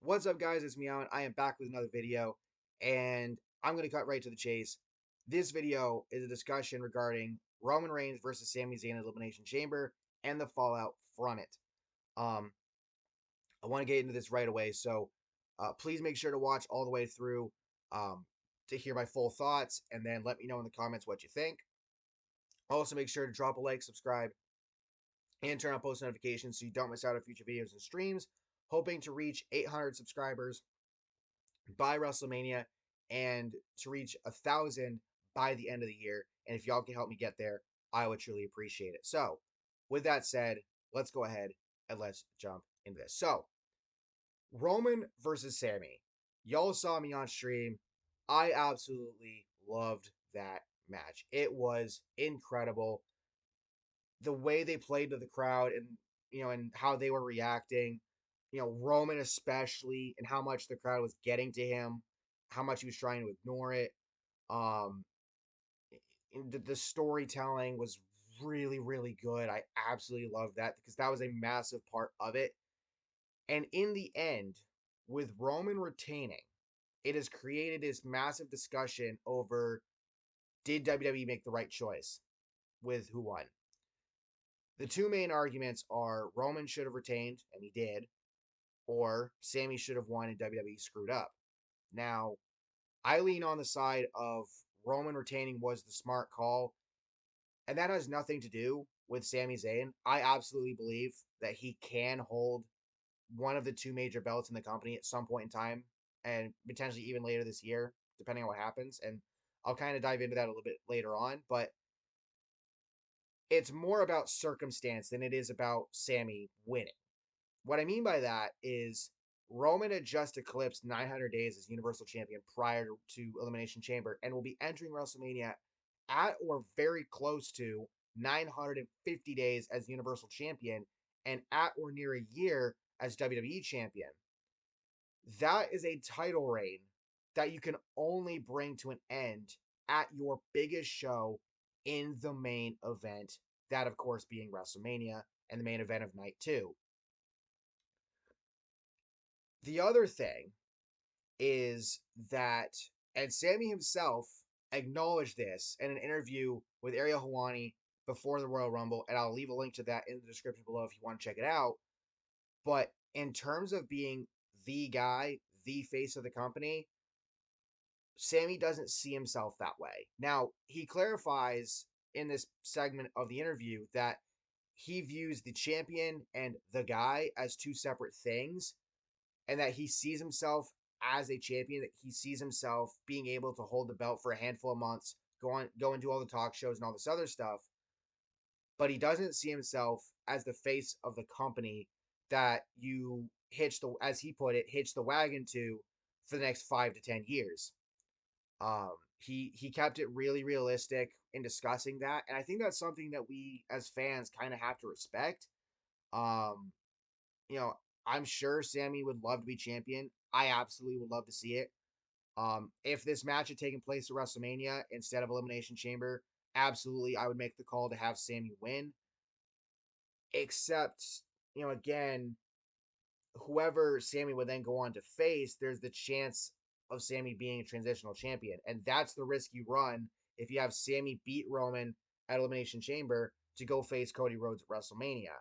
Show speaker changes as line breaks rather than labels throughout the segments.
What's up, guys? It's Meow, and I am back with another video, and I'm going to cut right to the chase. This video is a discussion regarding Roman Reigns versus Sami Zayn in Elimination Chamber and the fallout from it. Um, I want to get into this right away, so please make sure to watch all the way through to hear my full thoughts, and then let me know in the comments what you think. Also, make sure to drop a like, subscribe, and turn on post notifications so you don't miss out on future videos and streams. Hoping to reach 800 subscribers by WrestleMania and to reach 1,000 by the end of the year. And if y'all can help me get there, I would truly appreciate it. So, with that said, let's go ahead and let's jump into this. So, Roman versus Sami. Y'all saw me on stream. I absolutely loved that match. It was incredible. The way they played to the crowd and and how they were reacting, Roman especially, and how much the crowd was getting to him, how much he was trying to ignore it. Um, the storytelling was really, really good. I absolutely loved that because that was a massive part of it. And in the end, with Roman retaining, it has created this massive discussion over, did WWE make the right choice with who won? The two main arguments are Roman should have retained, and he did, or Sami should have won and WWE screwed up. Now, I lean on the side of Roman retaining was the smart call, and that has nothing to do with Sami Zayn. I absolutely believe that he can hold one of the two major belts in the company at some point in time, and potentially even later this year, depending on what happens. And I'll kind of dive into that a little bit later on, but it's more about circumstance than it is about Sami winning. What I mean by that is Roman had just eclipsed 900 days as Universal Champion prior to Elimination Chamber and will be entering WrestleMania at or very close to 950 days as Universal Champion and at or near a year as WWE Champion. That is a title reign that you can only bring to an end at your biggest show in the main event, that, of course, being WrestleMania and the main event of night two. The other thing is that, and Sami himself acknowledged this in an interview with Ariel Helwani before the Royal Rumble, and I'll leave a link to that in the description below if you want to check it out. But in terms of being the guy, the face of the company, Sami doesn't see himself that way. Now, he clarifies in this segment of the interview that he views the champion and the guy as two separate things, and that he sees himself as a champion, that he sees himself being able to hold the belt for a handful of months, go and do all the talk shows and all this other stuff, but he doesn't see himself as the face of the company that you hitch the, as he put it, hitch the wagon to for the next 5 to 10 years. He kept it really realistic in discussing that, and I think that's something that we as fans kind of have to respect. Um, you know, I'm sure Sami would love to be champion. I absolutely would love to see it. If this match had taken place at WrestleMania instead of Elimination Chamber, absolutely I would make the call to have Sami win. Except, again, whoever Sami would then go on to face, there's the chance of Sami being a transitional champion. And that's the risk you run if you have Sami beat Roman at Elimination Chamber to go face Cody Rhodes at WrestleMania.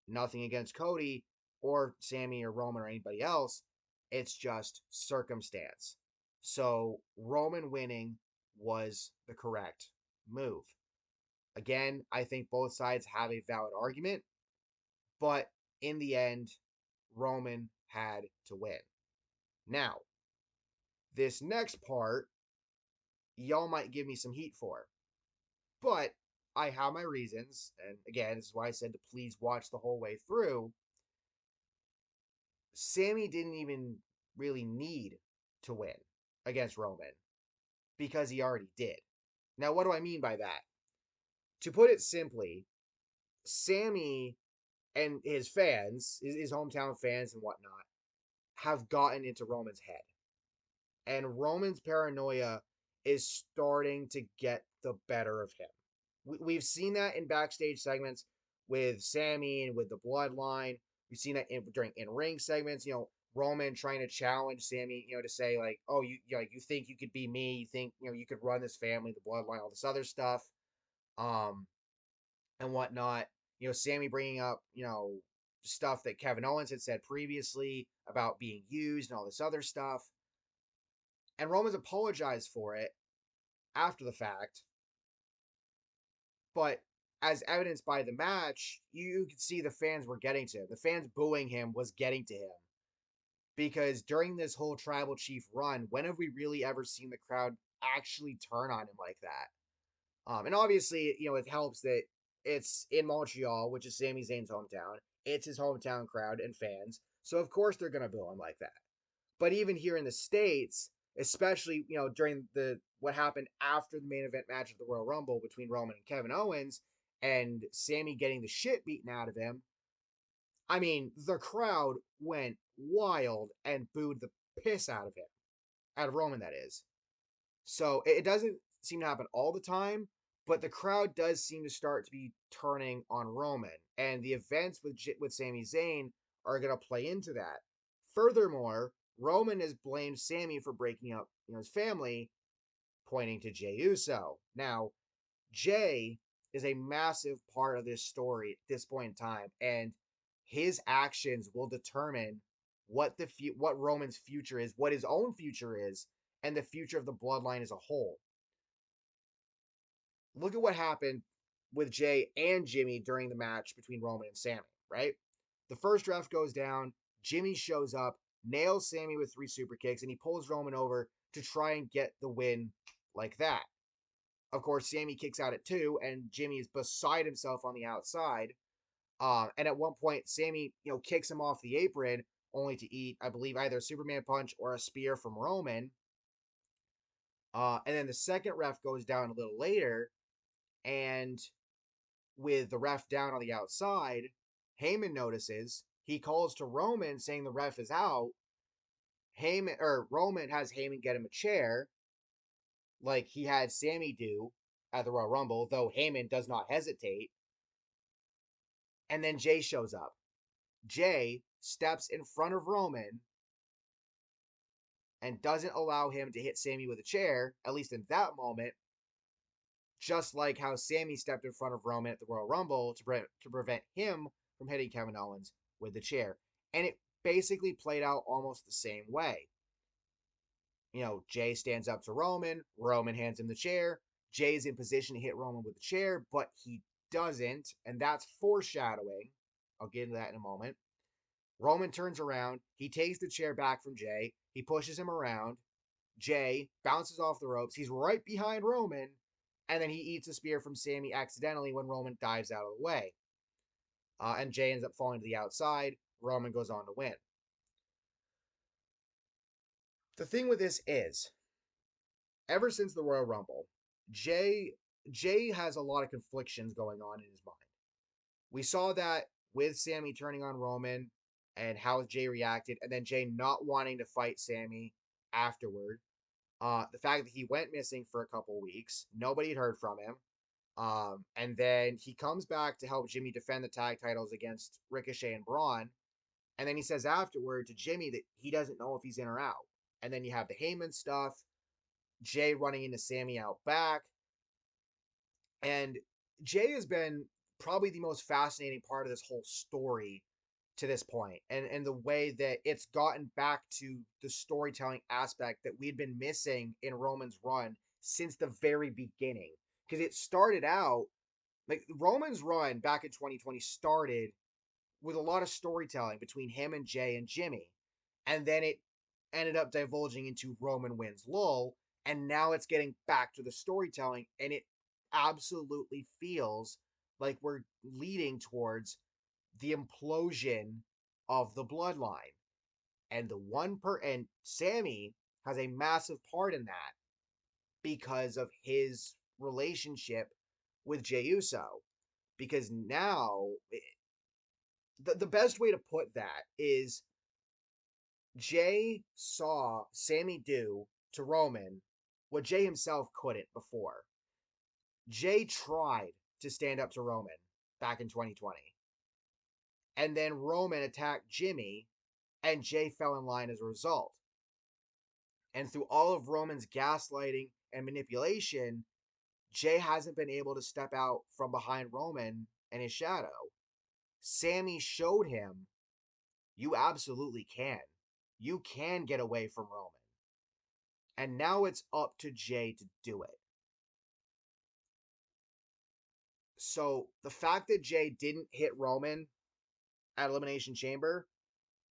Nothing against Cody or Sami or Roman or anybody else. It's just circumstance. So Roman winning was the correct move. Again, I think both sides have a valid argument, but in the end, Roman had to win. Now, this next part, y'all might give me some heat for, but I have my reasons, and again, this is why I said to please watch the whole way through. Sami didn't even really need to win against Roman because he already did. Now, what do I mean by that? To put it simply, Sami and his fans, his hometown fans and whatnot, have gotten into Roman's head. And Roman's paranoia is starting to get the better of him. We've seen that in backstage segments with Sami and with the Bloodline. We've seen that during in-ring segments. Roman trying to challenge Sami, to say like, oh, you think you could be me? You think you could run this family, the bloodline, all this other stuff, um, and whatnot. Sami bringing up stuff that Kevin Owens had said previously about being used and all this other stuff, and Roman's apologized for it after the fact, but as evidenced by the match, you could see the fans were getting to him. The fans booing him was getting to him because during this whole tribal chief run, when have we really ever seen the crowd actually turn on him like that? And obviously, it helps that it's in Montreal, which is Sami Zayn's hometown. It's his hometown crowd and fans, so of course they're gonna boo him like that. But even here in the States, especially during the what happened after the main event match of the Royal Rumble between Roman and Kevin Owens, and Sami getting the shit beaten out of him, I mean, the crowd went wild and booed the piss out of him, out of Roman, that is. So it doesn't seem to happen all the time, but the crowd does seem to start to be turning on Roman, and the events with Sami Zayn are going to play into that. Furthermore, Roman has blamed Sami for breaking up his family, pointing to Jey Uso. Now, Jey is a massive part of this story at this point in time, and his actions will determine what Roman's future is, what his own future is, and the future of the bloodline as a whole. Look at what happened with Jey and Jimmy during the match between Roman and Sami, right? The first ref goes down, Jimmy shows up, nails Sami with 3 super kicks, and he pulls Roman over to try and get the win like that. Of course, Sami kicks out at 2, and Jimmy is beside himself on the outside. And at one point, Sami, kicks him off the apron, only to eat, I believe, either a Superman punch or a spear from Roman. And then the second ref goes down a little later, and with the ref down on the outside, Heyman notices. He calls to Roman saying the ref is out. Roman has Heyman get him a chair, like he had Sami do at the Royal Rumble, though Heyman does not hesitate. And then Jey shows up. Jey steps in front of Roman and doesn't allow him to hit Sami with a chair, at least in that moment, just like how Sami stepped in front of Roman at the Royal Rumble to prevent him from hitting Kevin Owens with the chair. And it basically played out almost the same way. Jey stands up to Roman. Roman hands him the chair. Jey's in position to hit Roman with the chair, but he doesn't. And that's foreshadowing. I'll get into that in a moment. Roman turns around. He takes the chair back from Jey. He pushes him around. Jey bounces off the ropes. He's right behind Roman. And then he eats a spear from Sami accidentally when Roman dives out of the way. And Jey ends up falling to the outside. Roman goes on to win. The thing with this is, ever since the Royal Rumble, Jey has a lot of conflictions going on in his mind. We saw that with Sami turning on Roman and how Jey reacted, and then Jey not wanting to fight Sami afterward. The fact that he went missing for a couple weeks, nobody had heard from him. And then he comes back to help Jimmy defend the tag titles against Ricochet and Braun. And then he says afterward to Jimmy that he doesn't know if he's in or out. And then you have the Heyman stuff, Jey running into Sami out back. And Jey has been probably the most fascinating part of this whole story to this point, and the way that it's gotten back to the storytelling aspect that we'd been missing in Roman's run since the very beginning. Because it started out like Roman's run back in 2020 started with a lot of storytelling between him and Jey and Jimmy, and then it ended up divulging into Roman wins lull, and now it's getting back to the storytelling, and it absolutely feels like we're leading towards the implosion of the bloodline. And Sami has a massive part in that because of his relationship with Jey Uso. Because now, the best way to put that is Jey saw Sami do to Roman what Jey himself couldn't before. Jey tried to stand up to Roman back in 2020. And then Roman attacked Jimmy, and Jay fell in line as a result. And through all of Roman's gaslighting and manipulation, Jay hasn't been able to step out from behind Roman and his shadow. Sami showed him you absolutely can. You can get away from Roman. And now it's up to Jay to do it. So the fact that Jay didn't hit Roman at Elimination Chamber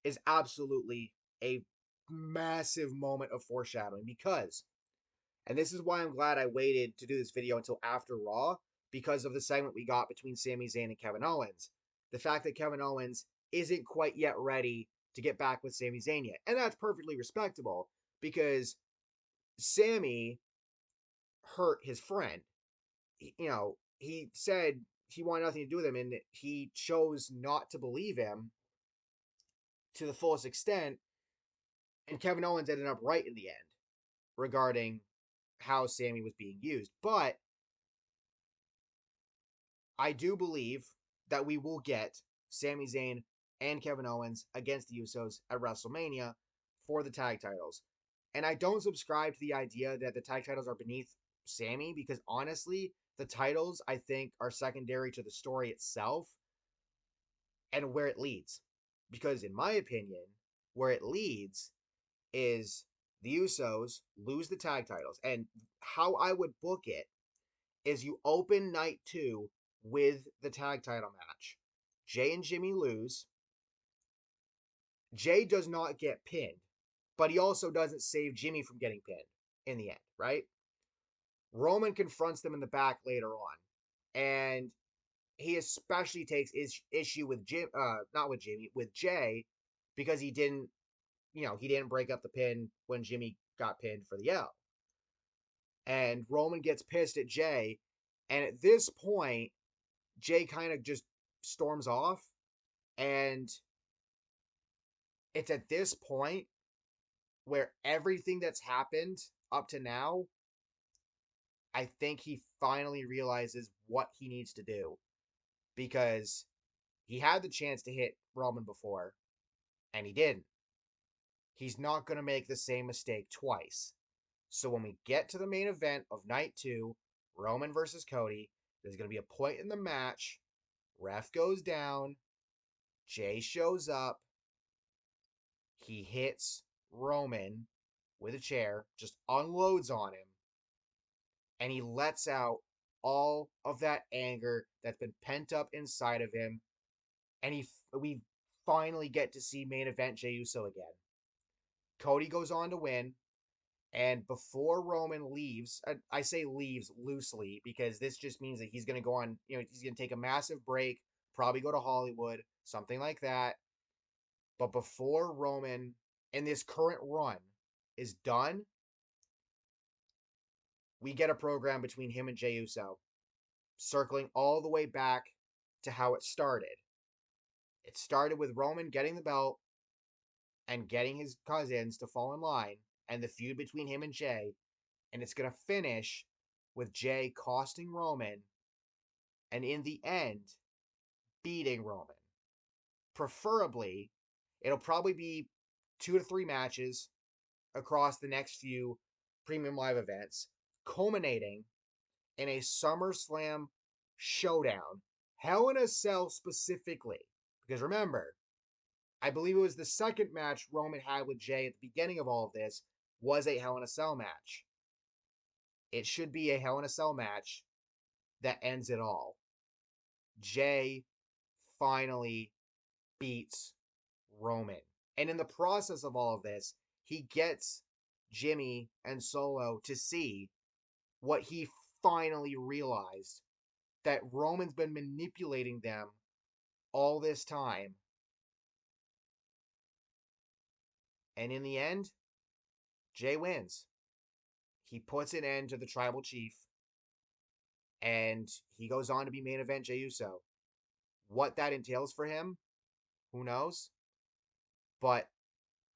is absolutely a massive moment of foreshadowing because, and this is why I'm glad I waited to do this video until after Raw, because of the segment we got between Sami Zayn and Kevin Owens. The fact that Kevin Owens isn't quite yet ready to get back with Sami Zayn yet. And that's perfectly respectable because Sami hurt his friend. He said he wanted nothing to do with him, and he chose not to believe him to the fullest extent. And Kevin Owens ended up right in the end regarding how Sami was being used. But I do believe that we will get Sami Zayn and Kevin Owens against the Usos at WrestleMania for the tag titles. And I don't subscribe to the idea that the tag titles are beneath Sami because honestly, the titles I think are secondary to the story itself and where it leads. Because in my opinion, where it leads is the Usos lose the tag titles. And how I would book it is you open night 2 with the tag title match. Jay and Jimmy lose. Jay does not get pinned, but he also doesn't save Jimmy from getting pinned in the end, right? Roman confronts them in the back later on, and he especially takes issue with not with Jimmy, with Jay, because he didn't break up the pin when Jimmy got pinned for the L. And Roman gets pissed at Jay, and at this point, Jay kind of just storms off, and it's at this point where everything that's happened up to now, I think he finally realizes what he needs to do because he had the chance to hit Roman before, and he didn't. He's not going to make the same mistake twice. So when we get to the main event of night 2, Roman versus Cody, there's going to be a point in the match. Ref goes down. Jay shows up. He hits Roman with a chair, just unloads on him, and he lets out all of that anger that's been pent up inside of him. And we finally get to see main event Jey Uso again. Cody goes on to win, and before Roman leaves, I say leaves loosely because this just means that he's going to go on, he's going to take a massive break, probably go to Hollywood, something like that. But before Roman in this current run is done, we get a program between him and Jey Uso, circling all the way back to how it started. It started with Roman getting the belt and getting his cousins to fall in line and the feud between him and Jay. And it's going to finish with Jay costing Roman and in the end, beating Roman. Preferably, it'll probably be 2 to 3 matches across the next few premium live events, culminating in a SummerSlam showdown. Hell in a Cell specifically. Because remember, I believe it was the second match Roman had with Jay at the beginning of all of this was a Hell in a Cell match. It should be a Hell in a Cell match that ends it all. Jay finally beats Roman. And in the process of all of this, he gets Jimmy and Solo to see what he finally realized, that Roman's been manipulating them all this time. And in the end, Jay wins. He puts an end to the tribal chief, and he goes on to be main event Jey Uso. What that entails for him, who knows? But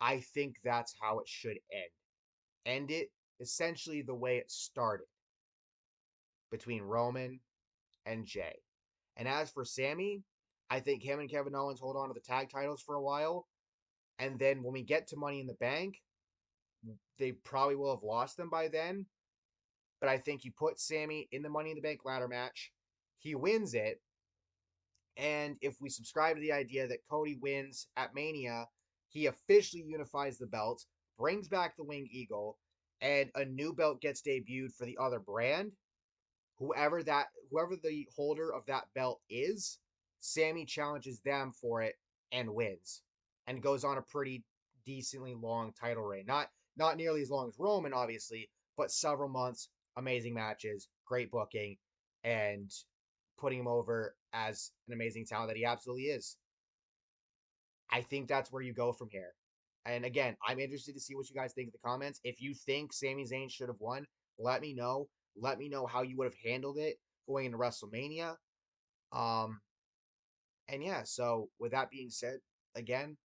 I think that's how it should end. End it essentially the way it started, between Roman and Jay. And as for Sami, I think him and Kevin Owens hold on to the tag titles for a while, And then when we get to Money in the Bank, they probably will have lost them by then. But I think you put Sami in the Money in the Bank ladder match, he wins it, and if we subscribe to the idea that Cody wins at Mania, he officially unifies the belts, brings back the Winged Eagle, and a new belt gets debuted for the other brand. Whoever the holder of that belt is, Sami challenges them for it and wins, and goes on a pretty decently long title reign. Not nearly as long as Roman, obviously, but several months, amazing matches, great booking, and putting him over as an amazing talent that he absolutely is. I think that's where you go from here. And again, I'm interested to see what you guys think in the comments. If you think Sami Zayn should have won, let me know. Let me know how you would have handled it going into WrestleMania. Um, and yeah, so with that being said, again,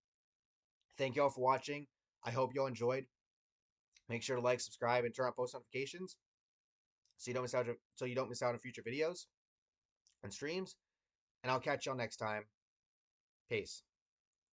thank you all for watching. I hope you all enjoyed. Make sure to like, subscribe, and turn on post notifications so you don't miss out on future videos and streams. And I'll catch y'all next time. Peace.